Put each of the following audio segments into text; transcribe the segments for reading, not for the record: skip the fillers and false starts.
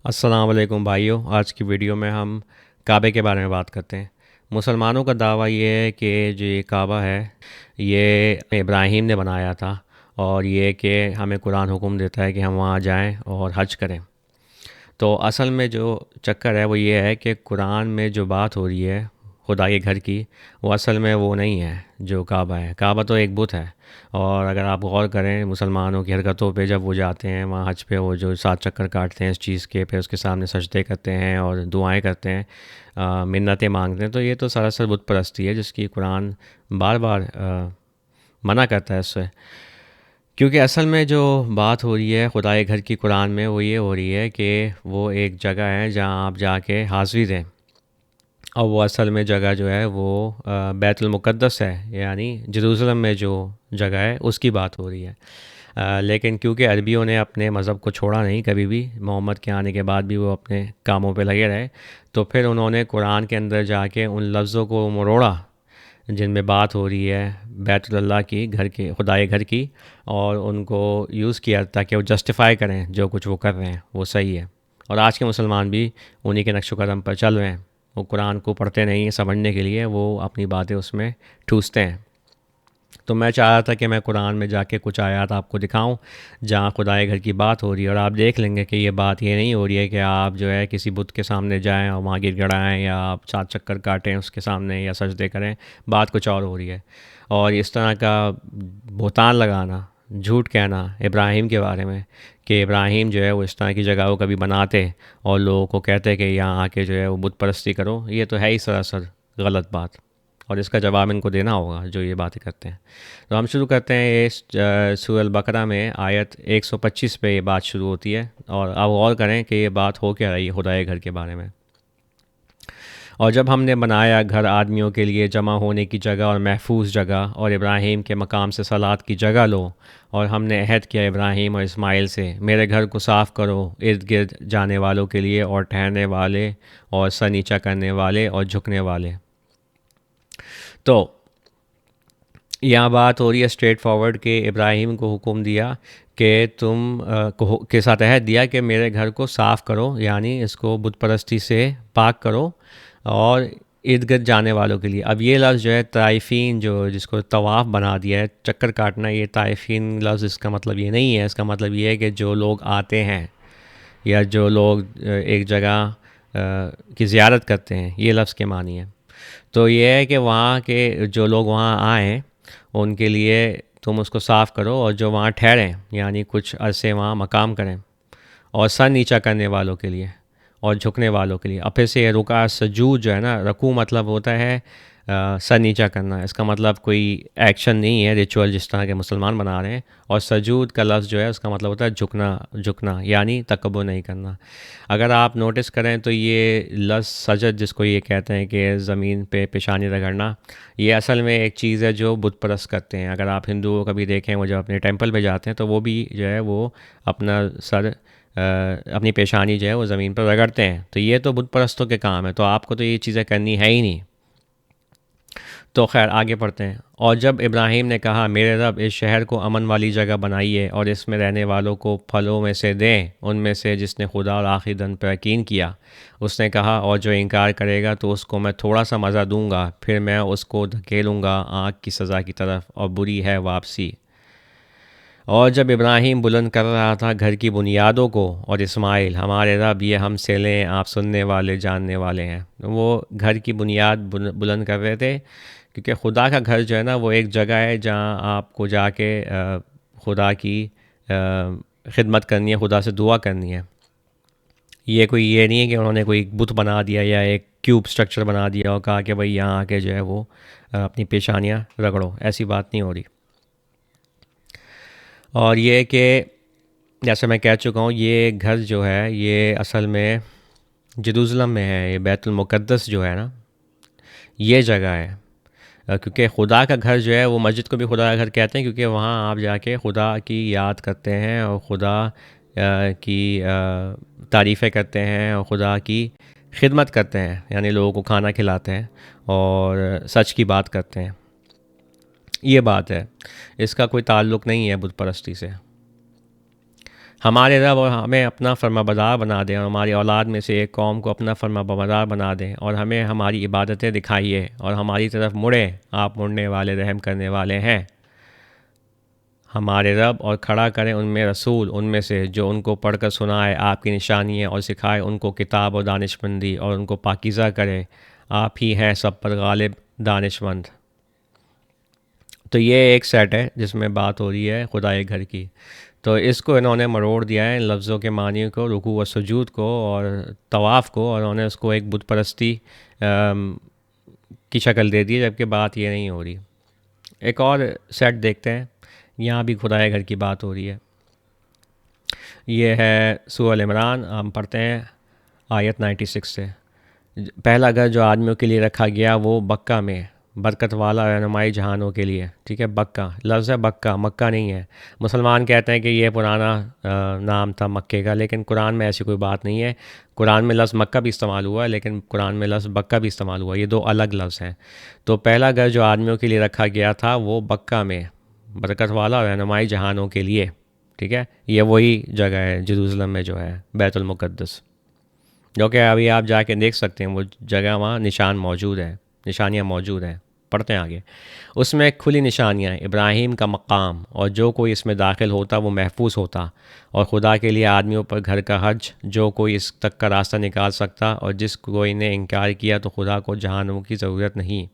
अस्सलाम वालेकुम भाइयों। आज की वीडियो में हम काबे के बारे में बात करते हैं। मुसलमानों का दावा ये है कि जो ये काबा है ये इब्राहीम ने बनाया था, और ये कि हमें कुरान हुक्म देता है कि हम वहाँ जाएं और हज करें। तो असल में जो चक्कर है वो ये है कि कुरान में जो बात हो रही है खुदा के घर की, वो असल में वो नहीं है जो काबा है। काबा तो एक बुत है। और अगर आप गौर करें मुसलमानों की हरकतों पे, जब वो जाते हैं वहाँ हज पे, वो जो 7 चक्कर काटते हैं इस चीज़ के, फिर उसके सामने सजदे करते हैं और दुआएं करते हैं, मिन्नतें मांगते हैं, तो ये तो सरासर बुत परस्ती है जिसकी कुरान बार बार मना करता है इससे। क्योंकि असल में जो बात हो रही है खुदाए घर की कुरान में, वो ये हो रही है कि वो एक जगह है जहाँ आप जाके हाज़िर दें। और वो असल में जगह जो है वो बैतुल मुक़द्दस है, यानी जेरूसलम में जो जगह है उसकी बात हो रही है। लेकिन क्योंकि अरबियों ने अपने मज़हब को छोड़ा नहीं कभी भी, मोहम्मद के आने के बाद भी वो अपने कामों पे लगे रहे, तो फिर उन्होंने कुरान के अंदर जाके उन लफ्ज़ों को मरोड़ा जिनमें बात हो रही है बैतुल्लाह की, घर के खुदाए घर की, और उनको यूज़ किया ताकि वो जस्टिफ़ाई करें जो कुछ वो कर रहे हैं वो सही है। और आज के मुसलमान भी उन्हीं के नक्श कदम पर चल रहे हैं। वो कुरान को पढ़ते नहीं हैं समझने के लिए, वो अपनी बातें उसमें ठूसते हैं। तो मैं चाह रहा था कि मैं कुरान में जाके कुछ आयत आपको दिखाऊं जहाँ खुदाए घर की बात हो रही है, और आप देख लेंगे कि ये बात ये नहीं हो रही है कि आप जो है किसी बुत के सामने जाएं और वहाँ गिड़गिड़ाएं, या आप 7 चक्कर काटें उसके सामने या सजदे करें। बात कुछ और हो रही है। और इस तरह का बहतान लगाना, झूठ कहना इब्राहीम के बारे में कि इब्राहीम जो है वो इस तरह की जगह को कभी बनाते और लोगों को कहते कि यहाँ आके जो है वो बुत परस्ती करो, ये तो है ही सरासर गलत बात। और इसका जवाब इनको देना होगा जो ये बातें करते हैं। तो हम शुरू करते हैं इस सूरह अल बकरा में आयत 125 पे ये बात शुरू होती है, और अब गौर करें कि ये बात हो क्या रही है खुदाए घर के बारे में। और जब हमने बनाया घर आदमियों के लिए जमा होने की जगह और महफूज जगह, और इब्राहीम के मकाम से सलात की जगह लो, और हमने अहद किया इब्राहीम और इस्माइल से, मेरे घर को साफ़ करो इर्द गिर्द जाने वालों के लिए, और ठहरने वाले और सर नीचा करने वाले और झुकने वाले। तो यहाँ बात हो रही है स्ट्रेट फॉरवर्ड के इब्राहिम को हुक्म दिया कि तुम के साथ अहद दिया कि मेरे घर को साफ़ करो, यानी इसको बुत परस्ती से पाक करो, और इर्द गिर्द जाने वालों के लिए। अब ये लफ्ज़ जो है ताइफीन, जो जिसको तवाफ़ बना दिया है, चक्कर काटना, ये ताइफीन लफ्ज़ इसका मतलब ये नहीं है। इसका मतलब ये है कि जो लोग आते हैं या जो लोग एक जगह की ज़ियारत करते हैं, ये लफ्ज़ के मानी है। तो ये है कि वहाँ के जो लोग वहाँ आएँ उनके लिए तुम उसको साफ़ करो, और जो वहाँ ठहरें यानी कुछ अरसे वहाँ मकाम करें, और सर नीचा करने वालों के लिए और झुकने वालों के लिए। अब फिर से ये रुका सजूद जो है ना, रकू मतलब होता है सर नीचा करना। इसका मतलब कोई एक्शन नहीं है, रिचुअल जिस तरह के मुसलमान बना रहे हैं। और सजूद का लफ्ज़ जो है उसका मतलब होता है झुकना, झुकना यानी तकब्बुर नहीं करना। अगर आप नोटिस करें तो ये लफ्ज़ सजद, जिसको ये कहते हैं कि ज़मीन पे पेशानी रगड़ना, ये असल में एक चीज़ है जो बुत परस्त करते हैं। अगर आप हिंदुओं का भी देखें, वो जब अपने टेंपल पे जाते हैं तो वो भी जो है वो अपना सर अपनी पेशानी जो है वो ज़मीन पर रगड़ते हैं। तो ये तो बुत परस्तों के काम है, तो आपको तो ये चीज़ें करनी है ही नहीं। तो खैर आगे पढ़ते हैं। और जब इब्राहीम ने कहा, मेरे रब इस शहर को अमन वाली जगह बनाइए और इसमें रहने वालों को फलों में से दें, उनमें से जिसने खुदा और आखिरी दिन पर यकीन किया। उसने कहा, और जो इनकार करेगा तो उसको मैं थोड़ा सा मज़ा दूंगा, फिर मैं उसको धकेलूँगा आग की सज़ा की तरफ, और बुरी है वापसी। और जब इब्राहीम बुलंद कर रहा था घर की बुनियादों को, और इस्माइल, हमारे रब ये हम से लें, आप सुनने वाले जानने वाले हैं। वो घर की बुनियाद बुलंद कर रहे थे, क्योंकि खुदा का घर जो है ना वो एक जगह है जहाँ आपको जाके खुदा की खिदमत करनी है, खुदा से दुआ करनी है। ये कोई ये नहीं है कि उन्होंने कोई बुत बना दिया या एक क्यूब स्ट्रक्चर बना दिया और कहा कि भाई यहाँ आके जो है वो अपनी पेशानियाँ रगड़ो। ऐसी बात नहीं हो रही। और ये कि जैसे मैं कह चुका हूँ, ये घर जो है ये असल में जेरूसलम में है। ये बैतुल मुक़द्दस जो है ना, ये जगह है। क्योंकि खुदा का घर जो है वो, मस्जिद को भी खुदा का घर कहते हैं, क्योंकि वहाँ आप जाके खुदा की याद करते हैं और खुदा की तारीफ़ें करते हैं और खुदा की खिदमत करते हैं, यानी लोगों को खाना खिलाते हैं और सच की बात करते हैं। ये बात है, इसका कोई ताल्लुक़ नहीं है बुत परस्ती से। हमारे रब और हमें अपना फर्माबरदार बना दें और हमारी औलाद में से एक कौम को अपना फर्माबरदार बना दें और हमें हमारी इबादतें दिखाइए और हमारी तरफ मुड़े, आप मुड़ने वाले रहम करने वाले हैं हमारे रब, और खड़ा करें उनमें रसूल उनमें से जो उनको पढ़कर सुनाए आपकी निशानियाँ और सिखाए उनको किताब और दानिशमंदी और उनको पाकीज़ा करे, आप ही हैं सब पर गालिब दानिशमंद। तो ये एक सेट है जिसमें बात हो रही है खुदाए घर की। तो इसको इन्होंने मरोड़ दिया है इन लफ्ज़ों के मानी को, रुकू व सुजूद को और तवाफ़ को, और उन्होंने उसको एक बुत परस्ती की शक्ल दे दी है, जबकि बात ये नहीं हो रही। एक और सेट देखते हैं, यहाँ भी खुदाए घर की बात हो रही है। ये है सूरह इमरान, हम पढ़ते हैं आयत 96 से। पहला घर जो आदमियों के लिए रखा गया वो बक्का में, बरकत वाला रहनुमाई जहानों के लिए। ठीक है, बक्का लफ्ज़ है, बक्का, मक्का नहीं है। मुसलमान कहते हैं कि ये पुराना नाम था मक्के का, लेकिन कुरान में ऐसी कोई बात नहीं है। कुरान में लफ्ज़ मक्का भी इस्तेमाल हुआ है, लेकिन कुरान में लफ्ज़ बक्का भी इस्तेमाल हुआ है। ये दो अलग लफ्ज़ हैं। तो पहला घर जो आदमियों के लिए रखा गया था वो बक्का में, बरकत वाला रहनुमाई जहानों के लिए। ठीक है, ये वही जगह है जेरूसलम में जो है बैतुल मुक़द्दस, जो कि अभी आप जाके देख सकते हैं वो जगह, वहाँ निशान मौजूद है, निशानियाँ मौजूद हैं। पढ़ते हैं आगे। उसमें खुली निशानियाँ, इब्राहीम का मकाम, और जो कोई इसमें दाखिल होता वो महफूज होता, और खुदा के लिए आदमियों पर घर का हज, जो कोई इस तक का रास्ता निकाल सकता, और जिस कोई ने इनकार किया तो खुदा को जहान्नम की ज़रूरत नहीं।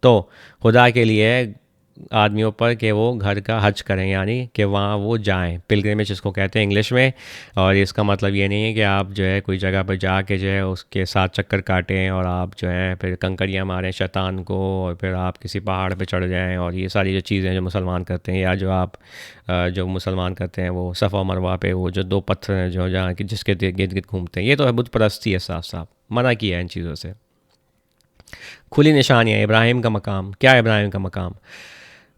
तो खुदा के लिए आदमियों पर कि वो घर का हज करें, यानी कि वहाँ वो जाएं, पिलग्रिमेज इसको कहते हैं इंग्लिश में। और इसका मतलब ये नहीं है कि आप जो है कोई जगह पर जाके जो है उसके साथ चक्कर काटें और आप जो है फिर कंकड़ियाँ मारें शैतान को, और फिर आप किसी पहाड़ पे चढ़ जाएं, और ये सारी जो चीज़ें जो मुसलमान करते हैं, या जो आप जो मुसलमान करते हैं वो सफ़ा मरवा पे वो जो दो पत्थर हैं जो जहाँ कि जिसके गिर्द गिर्द घूमते हैं, ये तो है बुत परस्ती है, साफ साफ मना किया है इन चीज़ों से। खुली निशानियाँ, इब्राहिम का मकाम। क्या इब्राहिम का मकाम?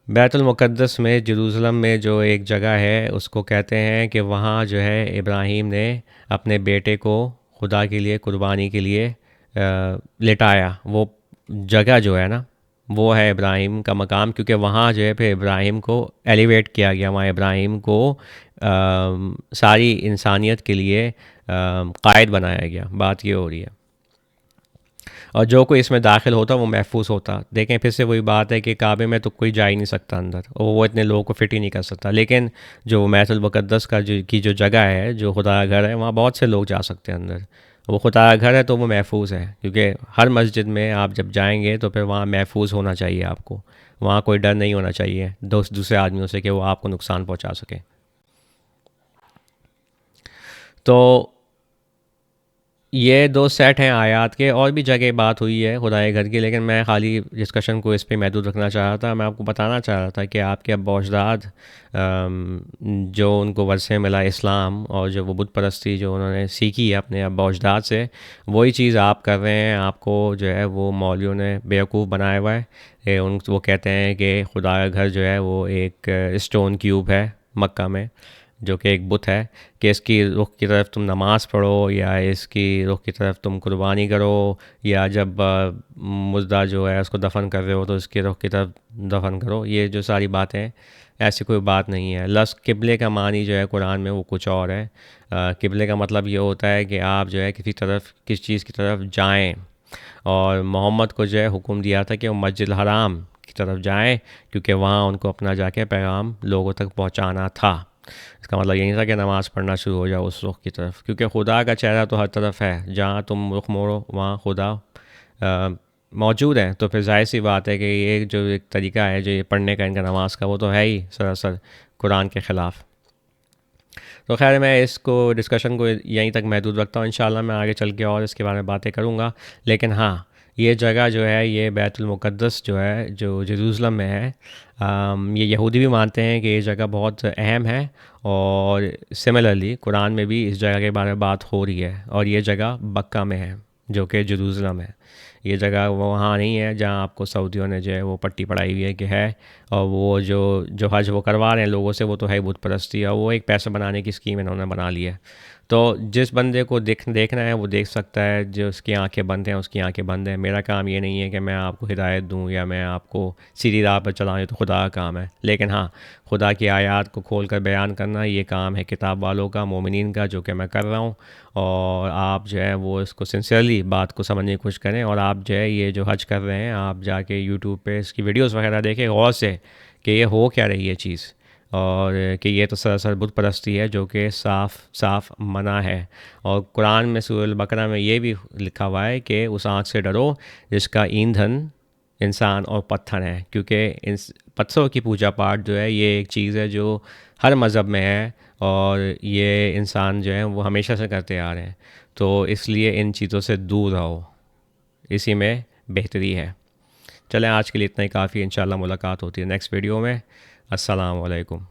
बैतुल मुक़द्दस में जेरूसलम में जो एक जगह है उसको कहते हैं कि वहाँ जो है इब्राहीम ने अपने बेटे को खुदा के लिए कुर्बानी के लिए लिटाया। वो जगह जो है ना वो है इब्राहीम का मकाम, क्योंकि वहाँ जो है फिर इब्राहीम को एलिवेट किया गया, वहाँ इब्राहीम को सारी इंसानियत के लिए कायद बनाया गया। बात ये हो रही है। और जो कोई इसमें दाखिल होता वो महफूज होता। देखें फिर से वही बात है कि काबे में तो कोई जा ही नहीं सकता अंदर, और वो इतने लोगों को फिट ही नहीं कर सकता। लेकिन जो बैतुल मुक़द्दस का जो जगह है, जो खुदा का घर है, वहाँ बहुत से लोग जा सकते हैं अंदर। वो खुदा का घर है तो वो महफूज है, क्योंकि हर मस्जिद में आप जब जाएंगे तो फिर वहाँ महफूज होना चाहिए आपको। वहाँ कोई डर नहीं होना चाहिए दूसरे आदमियों से कि वो आपको नुकसान पहुँचा सके। तो ये दो सेट हैं आयात के। और भी जगह बात हुई है खुदाए घर की, लेकिन मैं खाली डिस्कशन को इस पे महदूद रखना चाह रहा था। मैं आपको बताना चाह रहा था कि आपके अब्बा अजदाद जो उनको वर्षे मिला इस्लाम, और जो वो बुत परस्ती जो उन्होंने सीखी है अपने अब्बा अजदाद से, वही चीज़ आप कर रहे हैं। आपको जो है वो मौलवियों ने बेवकूफ़ बनाया हुआ है। वो कहते हैं कि खुदा का घर जो है वो एक स्टोन क्यूब है मक्का में, जो कि एक बुत है, कि इसकी रुख की तरफ तुम नमाज़ पढ़ो, या इसकी रुख की तरफ तुम कुर्बानी करो, या जब मुर्दा जो है उसको दफन कर रहे हो तो इसकी रुख की तरफ दफन करो। ये जो सारी बातें, ऐसी कोई बात नहीं है। लफ्ज़ किबले का मानी जो है कुरान में वो कुछ और है। किबले का मतलब ये होता है कि आप जो है किस चीज़ की तरफ जाएँ। और मोहम्मद को जो है हुक्म दिया था कि वो मस्जिद हराम की तरफ जाएँ, क्योंकि वहाँ उनको अपना जाके पैगाम लोगों तक पहुँचाना था। इसका मतलब ये नहीं था कि नमाज़ पढ़ना शुरू हो जाओ उस रुख की तरफ, क्योंकि खुदा का चेहरा तो हर तरफ है, जहाँ तुम रुख मोड़ो वहाँ खुदा मौजूद है। तो फिर जाहिर सी बात है कि ये जो एक तरीका है जो ये पढ़ने का इनका नमाज का, वो तो है ही सरासर कुरान के ख़िलाफ़। तो खैर मैं इसको डिस्कशन को यहीं तक महदूद रखता हूँ। इंशाल्लाह मैं आगे चल के और इसके बारे में बातें करूँगा। लेकिन हाँ, ये जगह जो है, ये बैतुल मुक़द्दस जो है जो जेरूसलम में है, ये यहूदी भी मानते हैं कि ये जगह बहुत अहम है। और सिमिलरली कुरान में भी इस जगह के बारे में बात हो रही है, और ये जगह बक्का में है जो कि जेरूसलम है। ये जगह वहाँ नहीं है जहाँ आपको सऊदियों ने जो है वो पट्टी पढ़ाई हुई है कि है। और वो जो हज वो करवा रहे हैं लोगों से, वो तो है बुत परस्ती, और वो एक पैसा बनाने की स्कीम इन्होंने बना ली है। तो जिस बंदे को देखना है वो देख सकता है, जो उसकी आंखें बंद हैं उसकी आंखें बंद हैं। मेरा काम ये नहीं है कि मैं आपको हिदायत दूं या मैं आपको सीधी राह पर चलाऊं, ये तो खुदा का काम है। लेकिन हाँ, खुदा की आयत को खोल कर बयान करना ये काम है किताब वालों का, मोमिनीन का, जो कि मैं कर रहा हूँ। और आप जो है वो इसको सिंसियरली बात को समझने की कोशिश करें, और आप जो है ये जो हज कर रहे हैं आप जाके यूट्यूब पे इसकी वीडियोस वगैरह देखें गौर से कि ये हो क्या रही है चीज़, और कि ये तो सरासर बुत परस्ती है जो कि साफ़ साफ़ मना है। और कुरान में सूरह बकरा में ये भी लिखा हुआ है कि उस आग से डरो जिसका ईंधन इंसान और पत्थर है, क्योंकि इन पत्थरों की पूजा पाठ जो है ये एक चीज़ है जो हर मज़हब में है, और ये इंसान जो है वो हमेशा से करते आ रहे हैं। तो इसलिए इन चीज़ों से दूर रहो, इसी में बेहतरी है। चलें, आज के लिए इतना ही काफ़ी। इंशाल्लाह मुलाकात होती है नेक्स्ट वीडियो में। अस्सलाम वालेकुम।